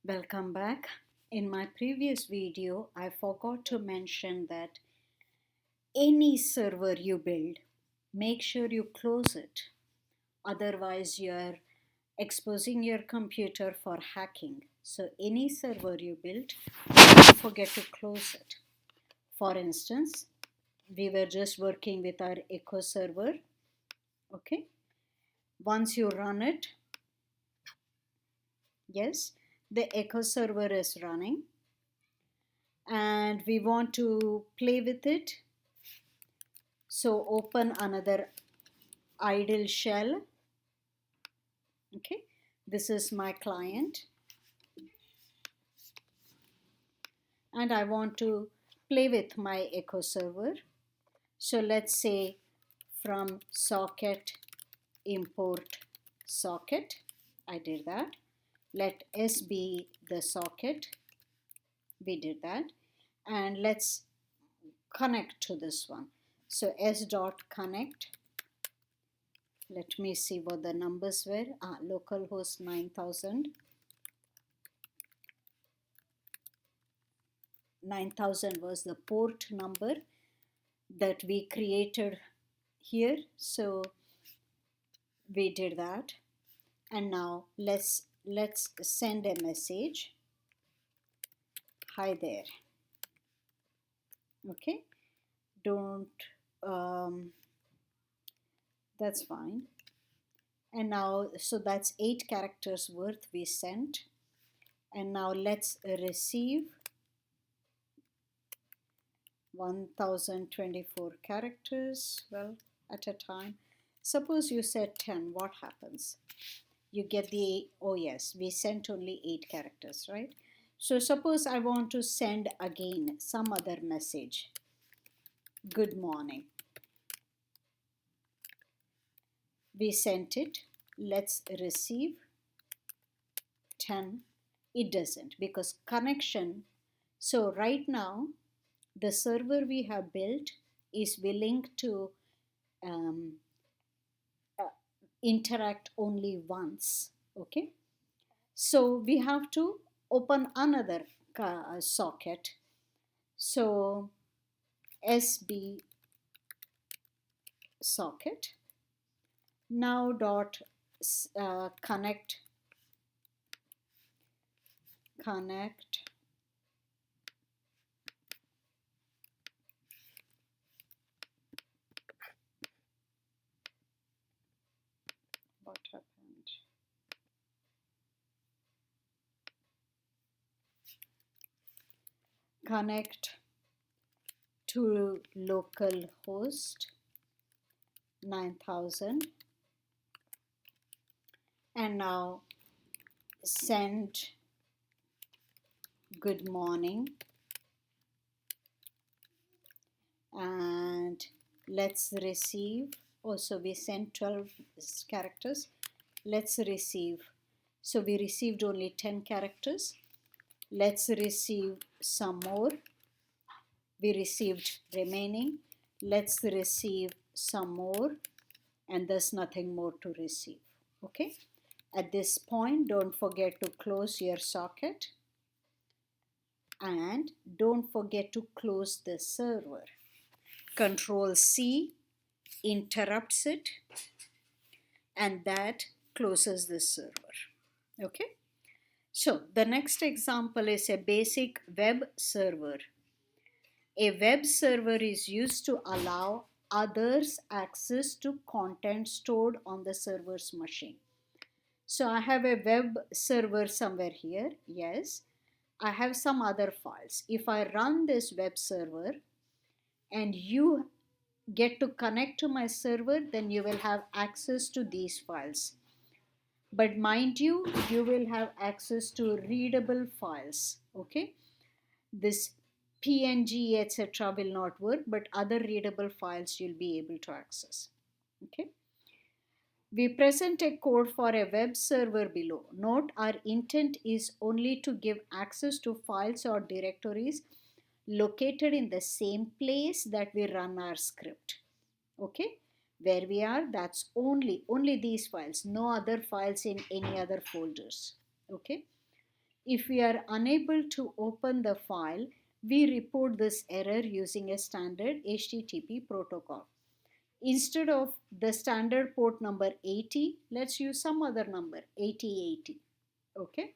Welcome back. In my previous video, I forgot to mention that any server you build, make sure you close it. Otherwise, you're exposing your computer for hacking. So any server you build, don't forget to close it. For instance, we were just working with our Echo server. Okay. Once you run it, yes, the Echo server is running. And we want to play with it. So open another idle shell. Okay, this is my client. And I want to play with my Echo server. So let's say from socket import socket. I did that. Let S be the socket. We did that. And let's connect to this one. So S dot connect. Let me see what the numbers were. Localhost 9000. 9000 was the port number that we created here. So we did that. And now let's send a message. Hi there. Okay. Don't, that's fine. And now, so that's 8 characters worth we sent. And now let's receive 1024 characters, well, at a time. Suppose you said 10, what happens? You get the, oh yes, we sent only 8 characters, right? So suppose I want to send again some other message. Good morning. We sent it. Let's receive 10. It doesn't because connection. So right now, the server we have built is willing to interact only once. Okay, so we have to open another socket. So SB socket. Now dot connect what happened? Connect to local host 9000 and now send good morning and let's receive. Also we sent 12 characters. Let's receive. So we received only 10 characters. Let's receive some more. We received remaining. Let's receive some more, and there's nothing more to receive. Okay, at this point don't forget to close your socket and don't forget to close the server. Control C interrupts it and that closes the server. Okay, so the next example is a basic web server. A web server is used to allow others access to content stored on the server's machine. So I have a web server somewhere here. Yes, I have some other files. If I run this web server and you get to connect to my server, then you will have access to these files. But mind you, you will have access to readable files. Okay, this PNG etc. will not work, but other readable files you'll be able to access. Okay. We present a code for a web server below. Note our intent is only to give access to files or directories located in the same place that we run our script. Okay, where we are, that's only these files, no other files in any other folders. Okay, If we are unable to open the file, we report this error using a standard HTTP protocol. Instead of the standard port number 80, let's use some other number, 8080. Okay.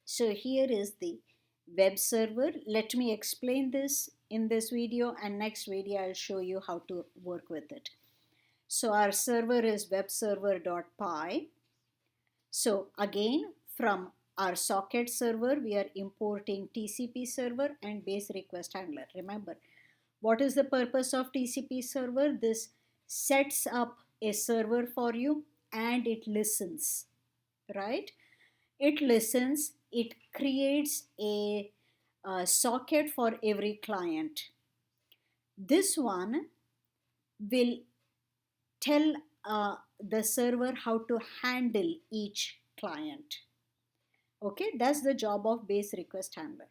So here is the web server. Let me explain this in this video, and next video I'll show you how to work with it. So our server is webserver.py. So again, from our socket server, we are importing TCP server and base request handler. Remember, what is the purpose of TCP server? This sets up a server for you and it listens, right? It listens, it creates a socket for every client. This one will tell the server how to handle each client. Okay, that's the job of base request handler.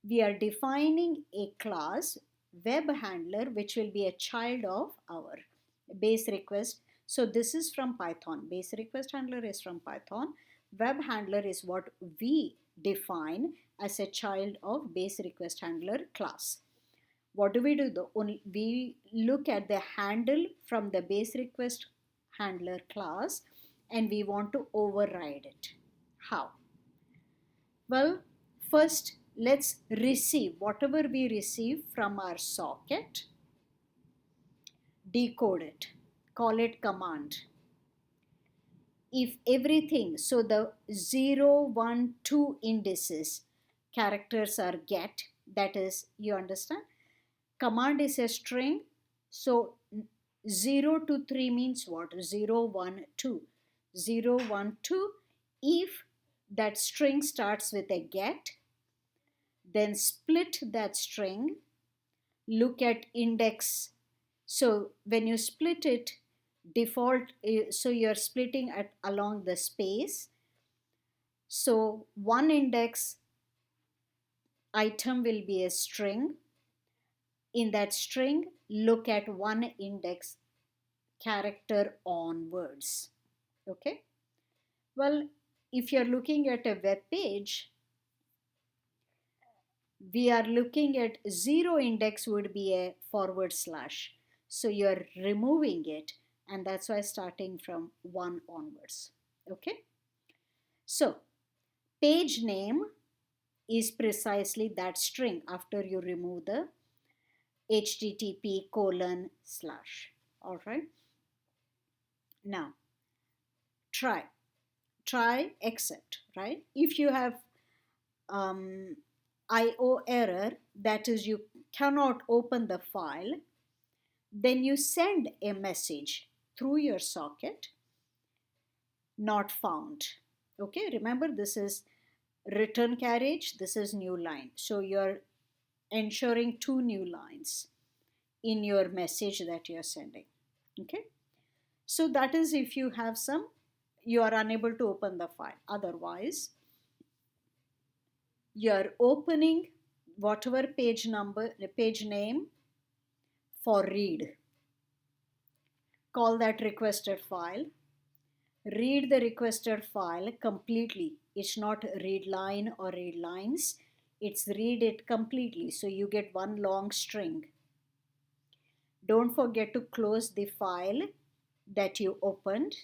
We are defining a class web handler which will be a child of our base request. So this is from Python. Base request handler is from Python. Web handler is what we define as a child of base request handler class. What do? We look at the handle from the base request handler class and we want to override it. How? Well, first let's receive whatever we receive from our socket, decode it, call it command. If everything, so the 0, 1, 2 indices characters are get, that is, you understand? Command is a string, so 0 to 3 means what? 0, 1, 2. 0, 1, 2. If that string starts with a get, then split that string, look at index. So when you split it, default, so you're splitting at along the space. So one index item will be a string. In that string, look at one index character onwards. Okay. Well, if you're looking at a web page, we are looking at 0 index would be a /. So you're removing it, and that's why starting from 1 onwards. Okay. So page name is precisely that string after you remove the http:/. All right. Now try except, right? If you have IO error, that is you cannot open the file, then you send a message through your socket, not found. Okay, remember this is return carriage, this is new line. So you're ensuring 2 new lines in your message that you're sending. Okay, so that is if you have you are unable to open the file. Otherwise, you're opening whatever page name for read. Call that requested file. Read the requested file completely. It's not read line or read lines. It's read it completely. So you get one long string. Don't forget to close the file that you opened.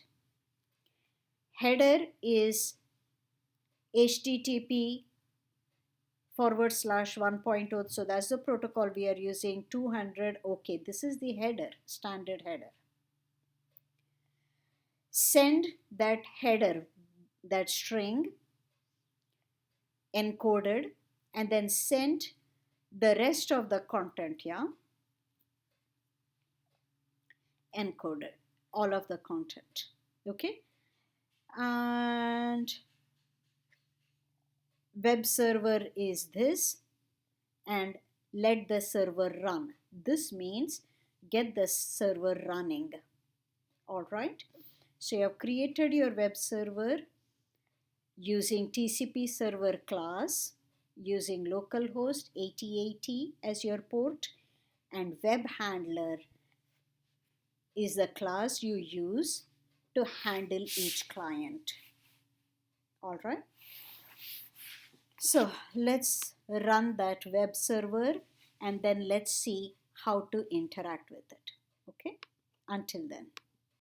Header is HTTP /1.0. So that's the protocol we are using, 200. Okay, this is the header, standard header. Send that header, that string encoded, and then send the rest of the content, yeah, encoded, all of the content. Okay, and web server is this, and let the server run. This means get the server running. All right, so you have created your web server using TCP server class, using localhost 8080 as your port, and web handler is the class you use to handle each client. All right. So let's run that web server and then let's see how to interact with it. Okay, until then.